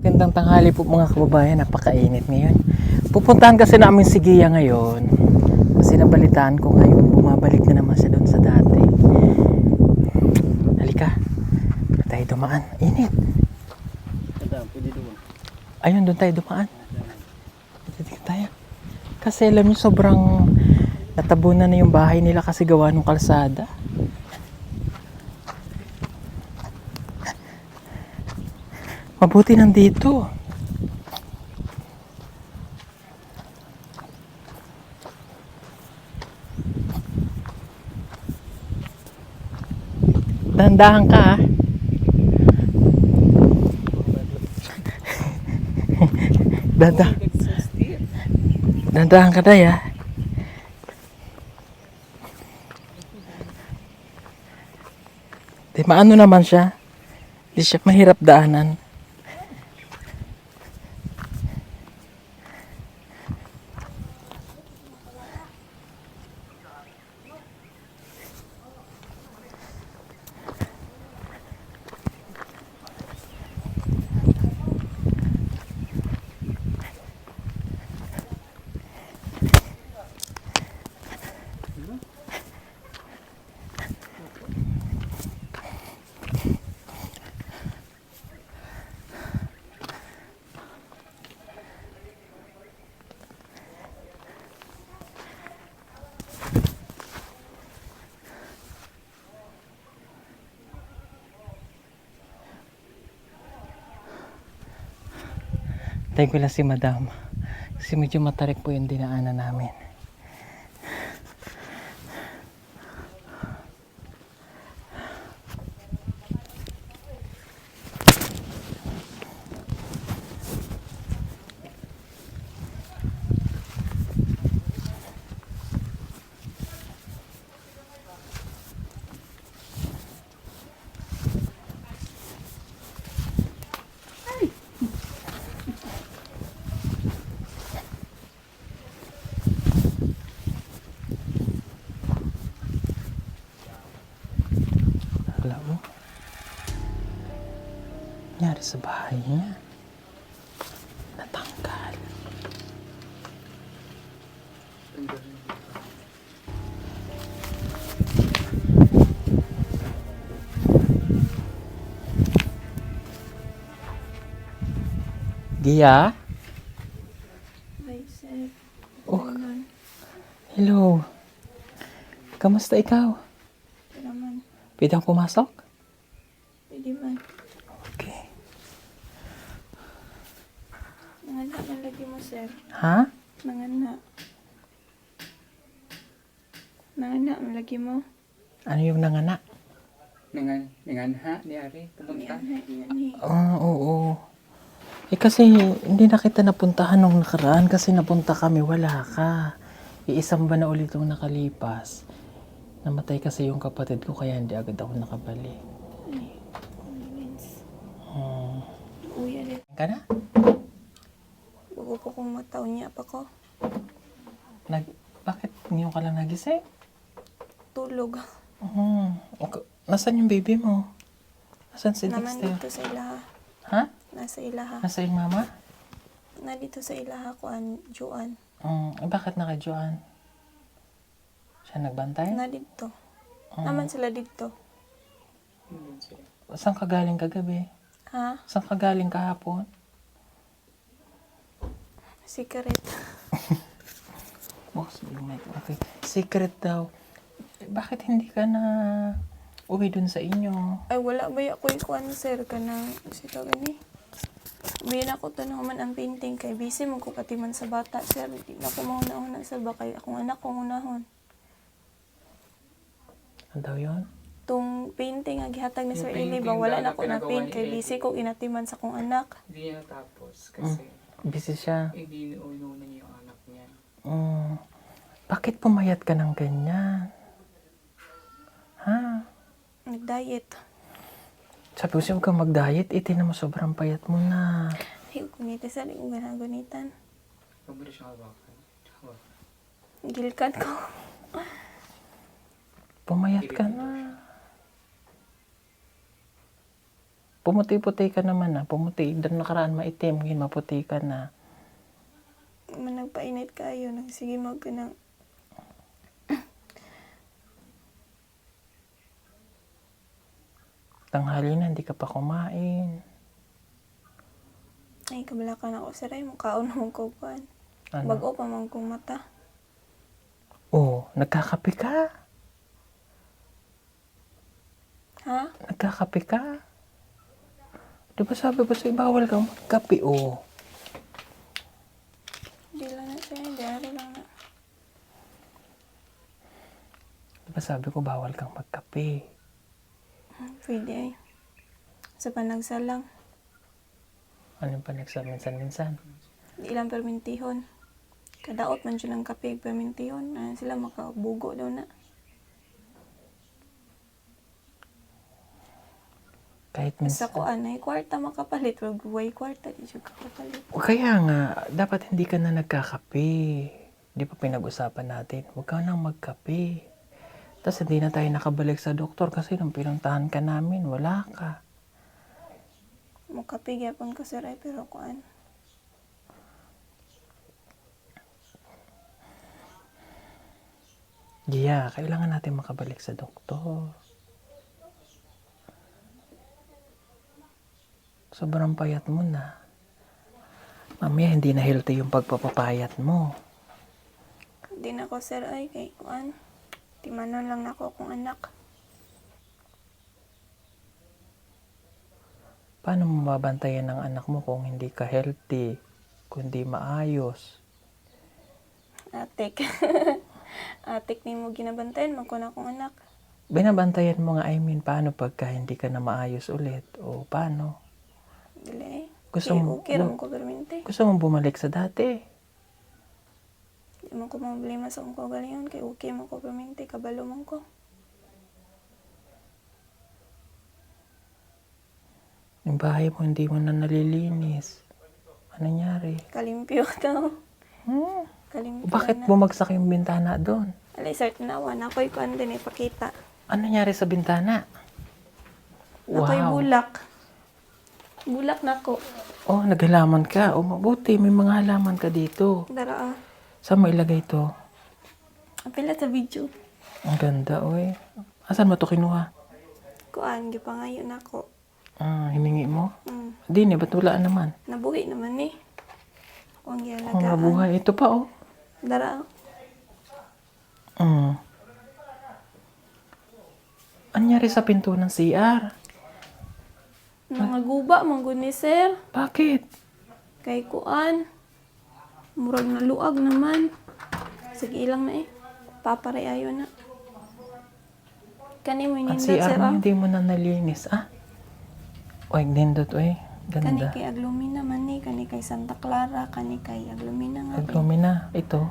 Gandang tanghali po mga kababayan, napakainit ngayon. Pupuntahan kasi namin si Gia ngayon. Kasi nabalitaan ko ngayon, bumabalik na naman siya doon sa dati. Halika, tayo dumaan. Init. Pwede doon. Ayun, doon tayo dumaan. Dito tayo. Kasi alam niyo, sobrang natabunan na yung bahay nila kasi gawa ng kalsada. Mabuti nandito. Dahan-dahan ka ha. Dahan-dahan ka tayo ha. Di maano naman siya. Di siya mahirap daanan. Tayo ko lang si Madam. Kasi medyo matarik po yung dinaanan namin. Wala mo. Nangyari sa bahay niya. Natanggal. Gia? Hi, sir. Oh, hello. Kamusta ikaw? Ito naman. Pwede akong pumasok? Pwede man. Okay. Nangana man lagi mo, sir. Ha? Nangana. Nangana man lagi mo. Ano yung nanganak? Nanganha ni Ari. Pumunta. Yan. Oo. Eh kasi hindi na kita napuntahan nung nakaraan kasi napunta kami, wala ka. Iisang ba na ulit yung nakalipas. Namatay kasi yung kapatid ko kaya hindi agad ako nakabalik. Ay, convenience. Ka Uya rin. na? Bago po kung mataon niya pa ko. Bakit ngayon ka lang nagising? Tulog. Okay. Nasaan yung baby mo? Nasaan si Naman Dexter? dito sa ilaha. Ha? Nasa ilaha. Nasa yung mama? Na dito sa ilaha ko an Juan. Eh bakit naka-Joan? Siya nagbantay? Na dito. Naman sila dito. Saan ka galing kagabi? Ha? Saan ka galing kahapon? Secret. Box, okay. Secret daw. Eh, bakit hindi ka na uwi dun sa inyo? Ay, wala ba ako ikuan, sir? Kanang, sito gani. Biyan ako tanong man ang painting kay busy mo ko pati man sa bata, sir. Di na ako mauna-una sa bakay. Akong anak kong unahon. Ano daw yun? Tung painting nga gihatag ni Yung Sir Eli painting ba wala daw na na ako na pinagawa paint ni kay Eli. busy ko inatiman sa kong anak. Hindi niya natapos kasi Busy siya. hindi inuna niya yung anak niya. Bakit pumayat ka ng ganyan? Ha? Nag-diet. Sabi ko siya, huwag kang mag-diet. Itinan mo, sobrang payat mo na. Ay, kunita sa rin kong ganagunitan. Huwag mo rin siyang hawakan. Gilkan ko. Pumayat ka na. Pumuti-puti ka naman na. Pumuti. Doon nakaraan maitim. Ngayon maputi ka na. Man nagpainit kayo, sige mag na. Tanghali na, hindi ka pa kumain. Ay, kabalakan ako sir ay mukhaon naman ko kuan. Ano? Bago pa man kong mata. Oh, nagkakape ka? Ha? Nagkakape ka? Di ba sabi ko sa'yo, bawal kang magkape, oh. Di lang na sir, diary lang na. Di ba sabi ko, bawal kang magkape? Pwede ay. Sa panagsalang, Ano pa nagsaminsan-minsan? di lang permintihon. Kadaot man siya ng kape, permintihon. Sila makabugo daw na. Kahit Sa minsan. kuan ay kwarta makapalit, wag way kwarta di siya kapalit. Kaya nga, dapat hindi ka na nagkakape. Di ba pinag-usapan natin? Huwag ka nang magkape. Tapos hindi na tayo nakabalik sa doktor kasi nung pinuntahan ka namin, wala ka. Mukape gyapon ko sir ay pero kuan. Gia, kailangan natin makabalik sa doktor. Sobrang payat mo na. Mamaya hindi na healthy yung pagpapapayat mo. Di na ko sir ay kay kuan. Timanon lang nako akong anak. Paano mo babantayan ng anak mo kung hindi ka healthy, kung hindi maayos? Atik. Atik ni mo ginabantayan man ko na akong anak. Binabantayan mo nga, I mean, paano pagka hindi ka na maayos ulit? O paano? Dili ay. Gusto mo- Okay ra mo ko permente. Gusto mong bumalik sa dati? Di man ko problema sa akong kagalingon kay okay man ko permente kabalo man ko. Yung bahay mo, hindi mo na nalilinis. Ano nangyari? Kalimpyo to. Hmm? Kalimpyo Bakit na. bumagsak yung bintana doon? Alay sir tinawa na ako'y kuan din ipakita. Ano nangyari sa bintana? Ako'y bulak. Bulak na ko. Oh, naghalaman ka. Oh, mabuti. May mga halaman ka dito. Dara ah. Saan mo ilagay to? Apila sa video. Ang ganda, oy. Asan mo to kinuha? Kuan gipangayo na ko. Hiningi mo? Mm. Di ni, ba't wala naman? Nabuhi naman ni. Huwag Oh, yalagaan. mabuhay. Ito pa, oh. Dara. Ano nangyari sa pinto ng CR? Nangaguba, manggod ni sir. Bakit? Kay kuan. Murag na luag naman. Sige ilang na eh. Paparay ayo na. Kani mo Ang nindot CR sir mo ah. hindi mo na nalinis, ah? Oy, nindot, oy. Kani Ganda. kay Aglumina man ni. Kani kay Santa Clara. Kani kay Aglumina nga. Naglumina. Ito.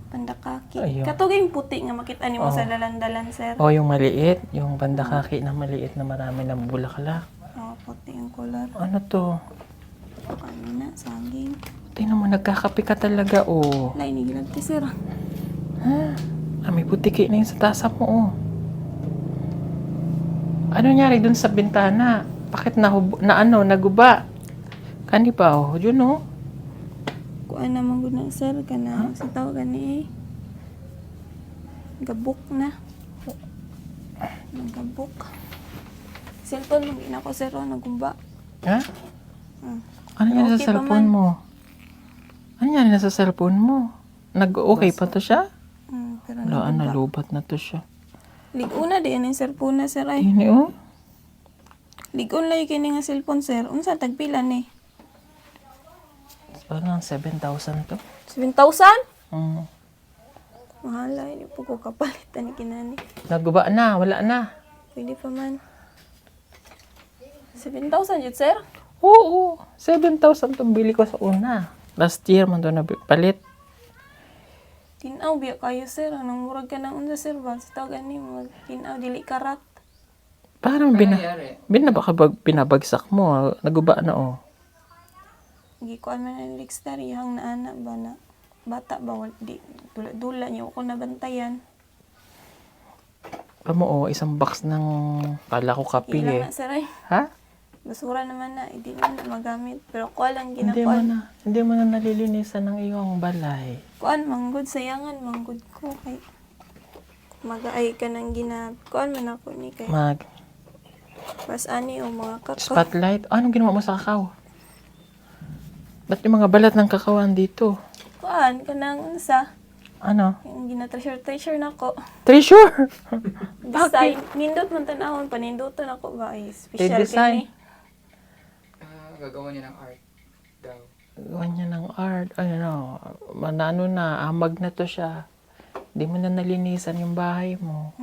Pandakaki. Ayun. Katuging puti nga makita ni mo Oh. sa dalan-dalan sir. Oh, yung maliit. Yung pandakaki na maliit na marami ng bulaklak. Oh, puti ang color. Ano to? Ano na, saging. Tingnan mo, nagkakape ka talaga, oh. Lain ni ginagti sir. May butiki na yun sa tasa mo, oh. Ano nangyari dun sa bintana? Bakit naguba? Kani pa, oh. Yun, oh. Kuan naman gud na sir kana sa tao gani eh. Gabuk na. Nagabuk. Cellphone mo gina ko sir oh, nagumba. Ha? Hmm. Ano yan Okay sa pa cellphone man. mo? Ano yan sa cellphone mo? Nag-okay pa to siya? Pero Wala, nagumba. nalubat na to siya. Ligon na di ang cellphone na sir ay. Yun, oh. Ligon lay kini nga cellphone sir. Unsa tagpila ni? Parang 7,000 to. 7,000? Mahala ini po ko kapalitan ni kinani. Naguba na, wala na. Pwede pa man. 7,000 jud sir? Oo, 7,000 itong bili ko sa una. Last year man to napalit. Tinaw biya kayo sir. Anong murag ka na unsa sir ba? Sa tao gani mo. Tinaw dili karat. Parang Ano nangyari? binabagsak mo. Naguba na, oh. Gikuan man ang Rickstar, ihang na anak ba na bata ba, di dula-dula niyo ako nabantayan. Oo, isang box ng kala ko kape Ilang eh. na sir ay. Ha? Basura naman na, hindi naman na magamit. Pero kuan lang Hindi ginakuan. mo na nalilinisan ng iyong balay. Kuan, manggod, sayangan, manggod ko. Kay, mag-ay ka nang kuan man ako ni kay. Mag Pas ani o mga kakao. spotlight. Anong ginawa mo sa kakao? Ba't yung mga balat ng kakao dito? Kuan, kanang unsa. Ano? Yung gina-treasure nako. Treasure! Design. Nindot man tanahon, panindutan ako ba? Ay, special design. kini. Gagawa niya ng art daw. Gawa niya ng art. Ano, manano na, amag na to siya. Hindi mo na nalinisan yung bahay mo.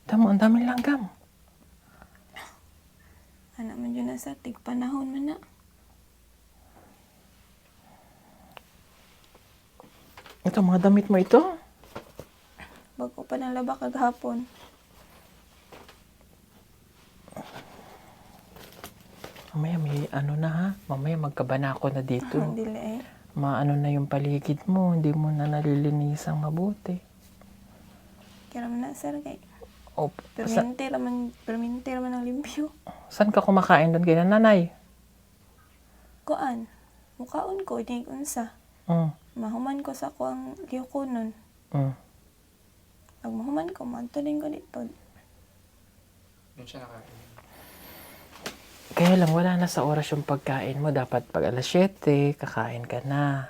Tama, ang daming langgam. Anak man yun na sa tigpanahon man na. Ito, mga damit mo ito. Bago pa ng laba kagahapon. Mamaya may ano na ha. Mamaya magkabanako na dito. Dili eh. Maano na yung paligid mo. Hindi mo na nalilinisang mabuti. Kaya man na sir kay. O, Perminti raman ang limpyo. saan ka kumakain doon kay nanay? Kuan. Mukaon ko, di unsa. Mm. Mahuman ko sa kuang liyukunon. Mm. Pag mahuman ko, mantunin ko dito. Doon siya nakain. Kaya lang, wala na sa oras yung pagkain mo. Dapat pag alas 7, kakain ka na.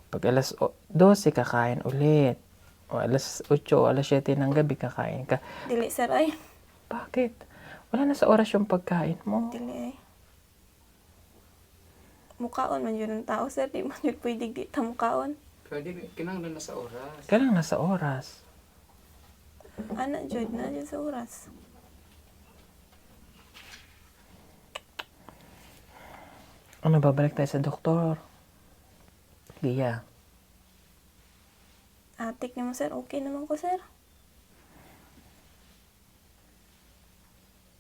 Pag alas 12, kakain ulit. O alas 8 o alas 7 ng gabi, kakain ka. Dili sir ay. Bakit? Wala na sa oras yung pagkain mo. Dili ay. Mukaon man yun ang tao sir. Di man yun pwede di ta mukaon. Pwede, kinanglan na sa oras. Kaya lang nasa oras. Anak jud na dyan sa oras. Ano, babalik tayo sa doktor. Gia. Atik ni mo sir. Okay naman ko sir.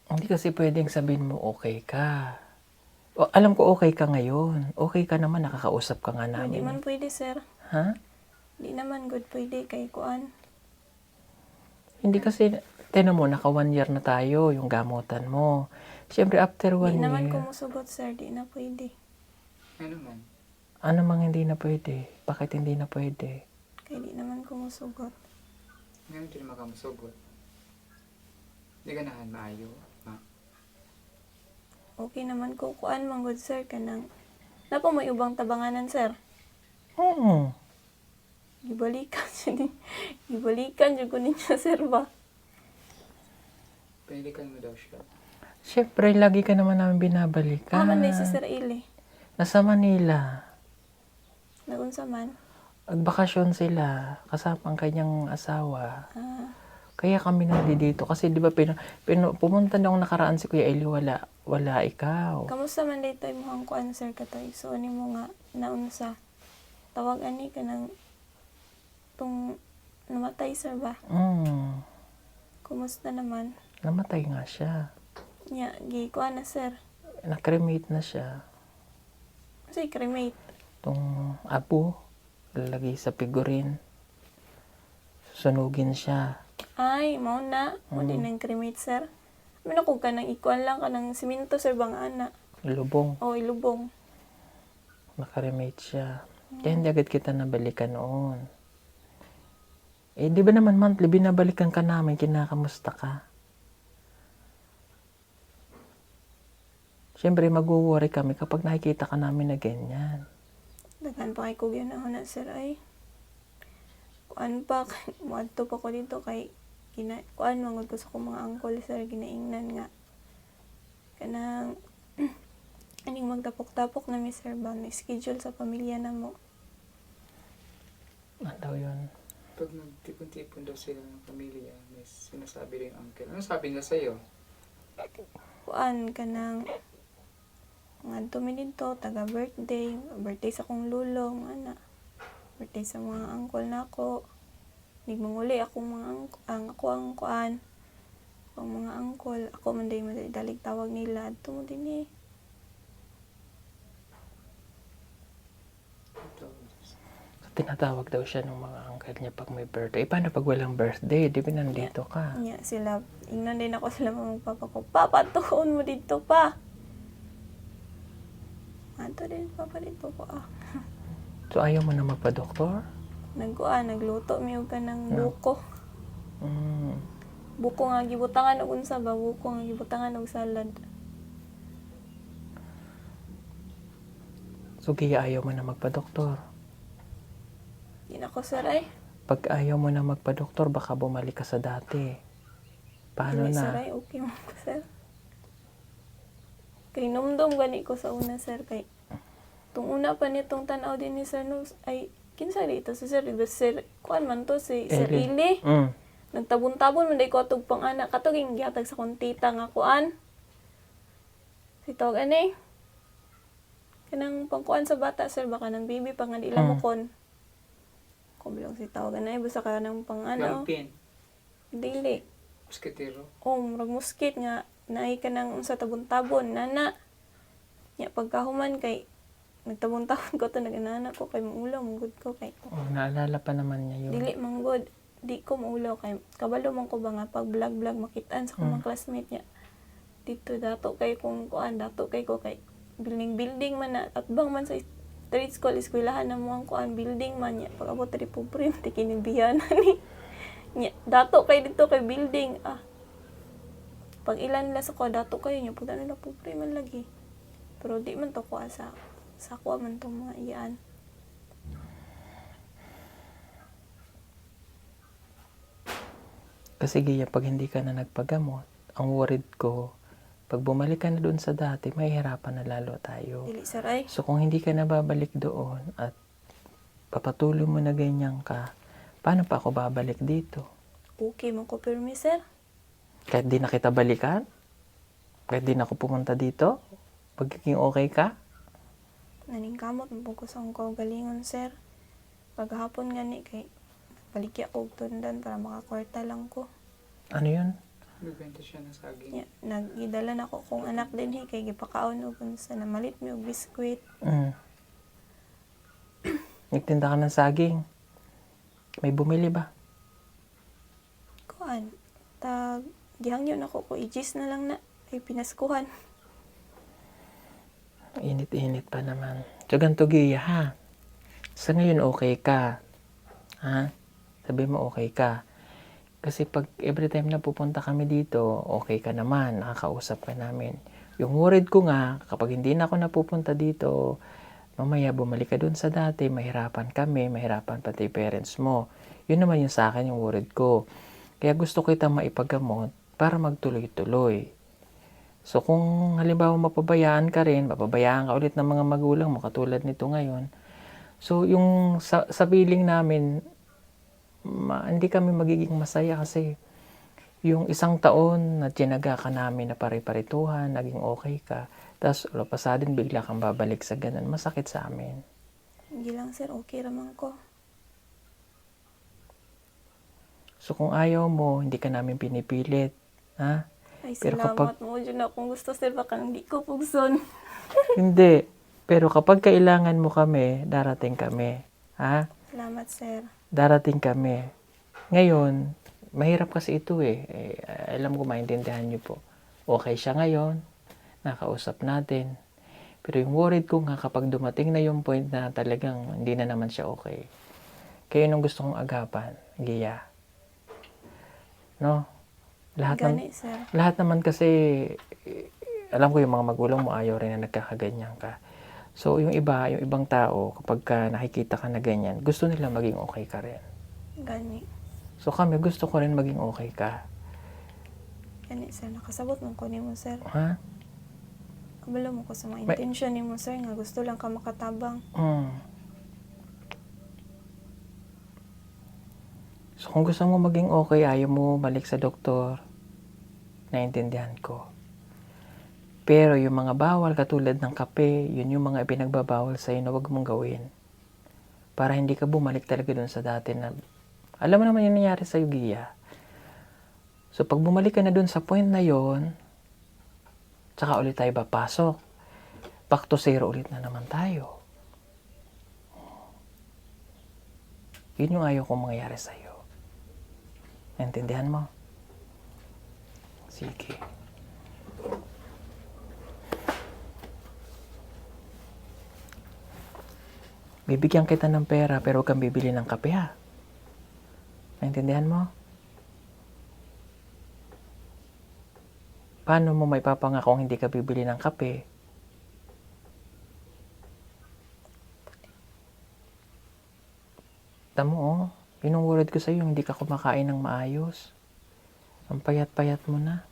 Hindi kasi pwedeng sabihin mo okay ka. O, alam ko okay ka ngayon. Okay ka naman, nakakausap ka nga Hindi man namin. pwede sir. Ha? Di naman good pwede kay kuan. Hindi kasi, tinan mo, naka 1 year na tayo, yung gamutan mo. Siyempre, after 1 Di naman year, kumusugot sir. Di na pwede. Ano man? ano mang hindi na pwede? Bakit hindi na pwede? Kay di naman kumusugot. Ngayon hindi na makamusugot. Hindi ka nahan maayo. Ma. Okay naman ko kuan man good sir kanang. Napa may ubang tabanganan sir. Oo. Gibalikan siya ni. Gibalikan jud ko ninyo sir ba. Pinilikan mo daw siya. Siyempre, lagi ka naman namin binabalikan. Aman na si Sir Ili. Nasa Manila. Nagunsa man. Nagbakasyon sila kasama ang kanyang asawa. Ah, Kaya kami nandito. Kasi di ba pumunta na akong nakaraan si Kuya Eli, wala ikaw. kamusta man dito imong kuan sir katoy. So ani mo nga naunsa. Tawag ani ka ng tung namatay sir ba? Kumusta naman? Namatay nga siya. Nya gi kuan na sir. Nakremate na siya. Kasi cremate. Itong apo, lalagay sa figurin. Susunugin siya. Ay, mao na. Mo din ang cremate sir. Ano ko ka nang ikuan lang ka ng simento sir bang ana. Lubong. O ilubong. Nakaremate siya. Kaya hindi agad kita nabalikan noon. Eh, di ba naman monthly, binabalikan ka namin, kinakamusta ka? Siyempre, mag-worry kami kapag nakikita ka namin na ganyan. Daghan pa kay ko ganahan na sir ay. Kuan pa, muadto pa ko dito kay kuan mangod ko sa kong mga angkol sir ginaingnan nga. Kanang aning magtapok-tapok na mi sir ba may schedule sa pamilya na mo. Ano daw yun? Pag nagtipon-tipon daw sila ng pamilya, may sinasabi rin ang uncle. Ano sabi nila sa'yo? Kuan kanang ngadto mi dito taga birthday sa kong lulong ana. Birthday sa mga angkol nako. Nigmanguli akong mga ako ang kuan. Ang mga angkol, ako man day madalig tawag nila adto mo din eh. Sa tinatawag daw siya ng mga uncle niya pag may birthday. Paano pag walang birthday? Di ba nandito ka? Nya sila, ingnan din ako sila mga papa ko. Papa, tuon mo dito pa. Ato din, papa dito ko So ayaw mo na magpa-doktor? Nagluto miyo ka ng buko. Mm. Buko nga gibutangan og unsa ba? Buko nga gibutangan og salad. So kaya ayaw mo na magpa-doktor? Di na ko sir ay. Pag ayaw mo na magpa-doktor, baka bumalik ka sa dati. Paano Dili, sir na? ay, okay mo ko sir. Kay numdum gani ko sa una sir kay tung una pa nitong tanaw din ni sir no ay kinsa dito si sir diba sir kuan man to si Sir Ili. Mm. Nagtabon-tabon man day ko atog pang anak katog ging gihatag sa kong tita nga kuan. Si tawag ani. Kanang pangkuan sa bata sir baka nang baby pa nga di lamokon. Ko bilang si tawag ani basta ka nang pang ano. Lampin. Dili. Musketero. Murag muskit nga naay ka nang unsa tabon-tabon nana. Nya pagkahuman kay nagtabon-tabon ko to naganana ko kay maulaw manggod ko kay Oh, naalala pa naman niya yun. dili manggod di ko maulaw kay kabalo man ko ba nga pag vlog makitaan sa mga classmate niya dito dato kay kung kuan dato kay ko kay building man na at bang man sa trade school eskwelahan na mo ang kuan building man niya pag abot diri pobre tikinibihan ni nya dato kay dito kay building pag ilan nila sa ko dato kayo niya pag nila pobre man lagi pero di man to kuha sa kuha man tong mga iyaan. Kasi Gia, pag hindi ka na nagpagamot, ang worried ko, pag bumalik ka na doon sa dati, mahihirapan na lalo tayo. Dili sir ay. So kung hindi ka na babalik doon at papatuloy mo na ganyan ka, paano pa ako babalik dito? Okay man ko permi sir. Kahit di na kita balikan? Kahit di na ako pumunta dito? Pagiging okay ka? Naningkamot mo po ko sa akong kaugalingon sir. Paghapon gani kay balikya og tundan para makakwarta lang ko. Ano yun? Nagbenta siya ng saging. Nya nagidala na ko kung anak din kay gipakaon og unsa na malit mi og biskwit. Nagtinda ka ng saging. May bumili ba? Kuan tag gihangyo na ko ijis na lang na ay pinaskuhan. Init-init pa naman. So ganito Gia ha. Sa ngayon okay ka. Ha? Sabi mo okay ka. Kasi pag every time na pupunta kami dito, okay ka naman. Nakakausap ka namin. Yung worried ko nga, kapag hindi na ako napupunta dito, mamaya bumalik ka dun sa dati, mahirapan kami, mahirapan pati parents mo. Yun naman yung sa akin, yung worried ko. Kaya gusto kita maipagamot para magtuloy-tuloy. So kung halimbawa mapabayaan ka rin, mapabayaan ka ulit ng mga magulang mo katulad nito ngayon. So yung sa feeling namin, hindi kami magiging masaya kasi yung isang taon na tinaga ka namin na pare-parituhan, naging okay ka. Tapos lapasadin bigla kang babalik sa ganun. Masakit sa amin. Hindi lang sir, okay raman ko. So kung ayaw mo, hindi ka namin pinipilit. Ha? Ay Pero salamat mo dyan akong gusto sir baka hindi ko pugson. Hindi. Pero kapag kailangan mo kami, darating kami. Ha? Salamat sir. Darating kami. Ngayon, mahirap kasi ito alam ko maintindihan niyo po. Okay siya ngayon, nakausap natin. Pero yung worried ko nga kapag dumating na yung point na talagang hindi na naman siya okay. Kaya yun ang gusto kong agapan, Gia. No? Lahat naman kasi, alam ko yung mga magulang mo ayaw rin na nagkakaganyan ka. So yung ibang tao, kapag nakikita ka na ganyan, gusto nila maging okay ka rin. Gani. So kami, gusto ko rin maging okay ka. Gani sir, nakasabot man ko ni mo sir. Ha? Kabalo mo ko sa mga intention ni mo sir nga gusto lang ka makatabang. So kung gusto mo maging okay, ayaw mo balik sa doktor, naiintindihan ko. Pero yung mga bawal katulad ng kape, yun yung mga ipinagbabawal sa'yo na huwag mong gawin. Para hindi ka bumalik talaga dun sa dati na, alam mo naman yung nangyari sa'yo, Gia. So pag bumalik ka na dun sa point na yon, tsaka ulit tayo papasok. Back to zero ulit na naman tayo. Yun yung ayaw kong mangyari sa'yo. Naintindihan mo? Sige. Bibigyan kita ng pera pero huwag kang bibili ng kape ha. Naintindihan mo? Paano mo may papangakong hindi ka bibili ng kape? Tamo oh, pinungurad ko sa'yo hindi ka kumakain ng maayos. Ang payat-payat mo na.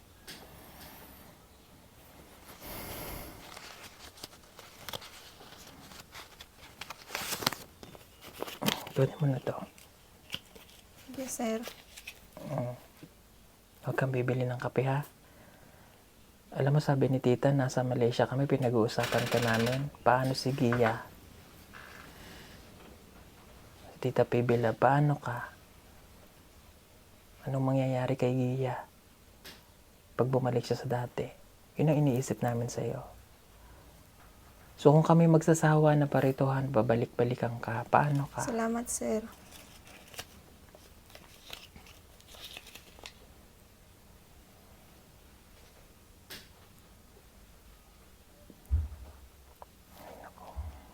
Tuloy mo na to. Yes, sir. Huwag kang bibili ng kape ha. Alam mo sabi ni tita, nasa Malaysia kami, pinag-uusapan ka namin. Paano si Gia? Tita Pibila, paano ka? Anong mangyayari kay Gia? Pag bumalik siya sa dati. Yun ang iniisip namin sa'yo. So kung kami magsasawa na parituhan, babalik-balikan ka, paano ka? Salamat, sir.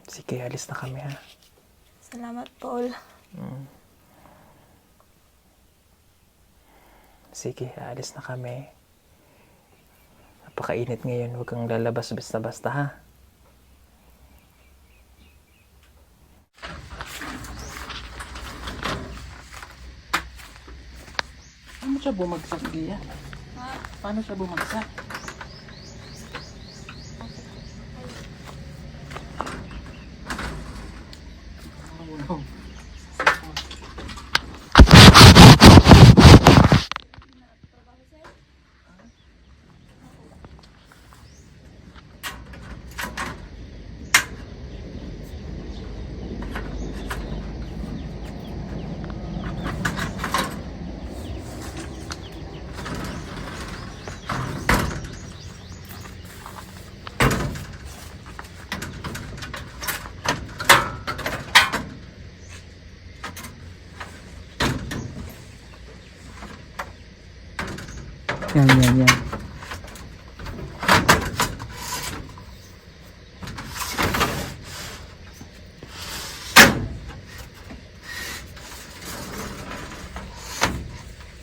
Sige, alis na kami ha. Salamat, Paul. Sige, alis na kami. Napakainit ngayon, huwag kang lalabas basta-basta ha. Paano siya bumagsak, Gia? Paano siya bumagsak? Yan.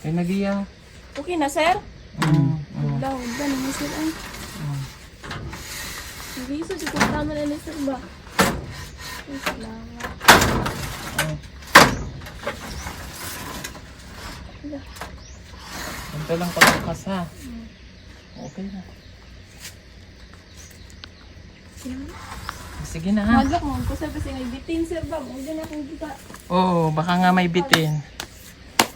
Ay, Nagia. Okay na, sir? Wala, naman, sir. Nagiso, si kung tama na sir ba? Ay, salamat. Ganito lang pagbukas ha. Okay na. Sige na ha. Magak mo, ko sir, kasi may bitin, sir ba? Huwag na akong kita. Oo, baka nga may bitin.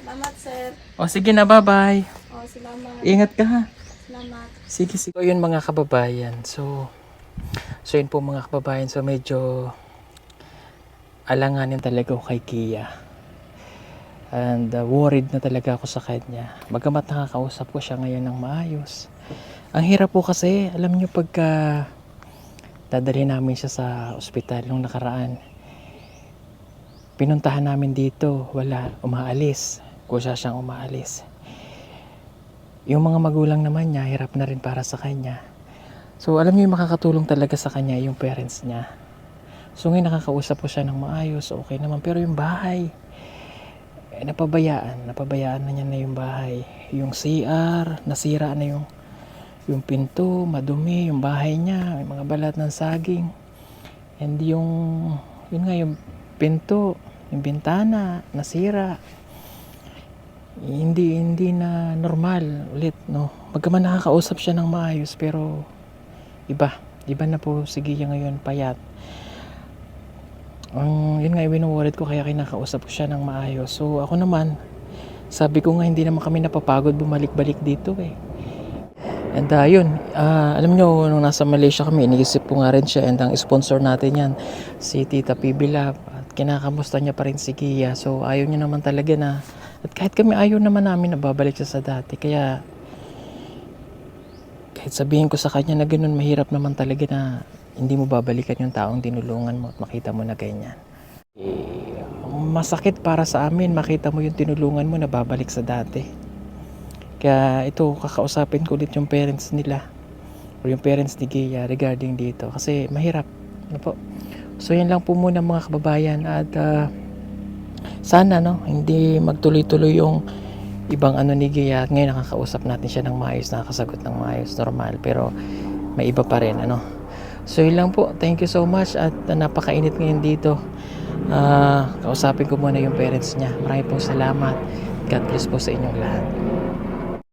Salamat, sir. O sige na, bye-bye. Oh, salamat. Ingat ka ha. Salamat. Sige. So yun mga kababayan. So yun po mga kababayan. So medyo alanganin talaga ako kay Gia. And worried na talaga ako sa kanya. Bagamat nakakausap ko siya ngayon ng maayos. Ang hirap po kasi, alam nyo pagka dadalhin namin siya sa ospital nung nakaraan. Pinuntahan namin dito, wala, umaalis. Kusa siyang umaalis. Yung mga magulang naman niya, hirap na rin para sa kanya. So alam niyo yung makakatulong talaga sa kanya yung parents niya. So ngayon nakakausap ko siya ng maayos, okay naman. Pero yung bahay, napabayaan na niya na yung bahay. Yung CR, nasira na yung pinto, madumi, yung bahay niya, may mga balat ng saging. And yun nga yung pinto, yung bintana, nasira. Hindi na normal ulit, no? Magkaman nakakausap siya ng maayos, pero iba na po si Gia ngayon, payat. Yun nga, winuworried ko kaya kinakausap ko siya ng maayos. So ako naman, sabi ko nga hindi naman kami napapagod bumalik-balik dito eh. And yun, alam nyo, nung nasa Malaysia kami, iniisip ko nga rin siya, and ang sponsor natin yan, si Tita Pibila, at kinakamusta niya pa rin si Gia. So ayaw niya naman talaga na, at kahit kami ayaw naman namin na babalik siya sa dati. Kaya kahit sabihin ko sa kanya na ganun, mahirap naman talaga na hindi mo babalikan yung taong dinulungan mo at makita mo na ganyan. masakit para sa amin makita mo yung tinulungan mo na babalik sa dati. Kaya ito, kakausapin ko ulit yung parents nila or yung parents ni Gia regarding dito kasi mahirap. Ano po? So yan lang po muna mga kababayan at sana hindi magtuloy-tuloy yung ibang ni Gia at ngayon nakakausap natin siya ng maayos, nakakasagot ng maayos, normal, pero may iba pa rin So yun lang po, thank you so much at napakainit ngayon dito. Kausapin ko muna yung parents niya. Maraming pong salamat. God bless po sa inyong lahat.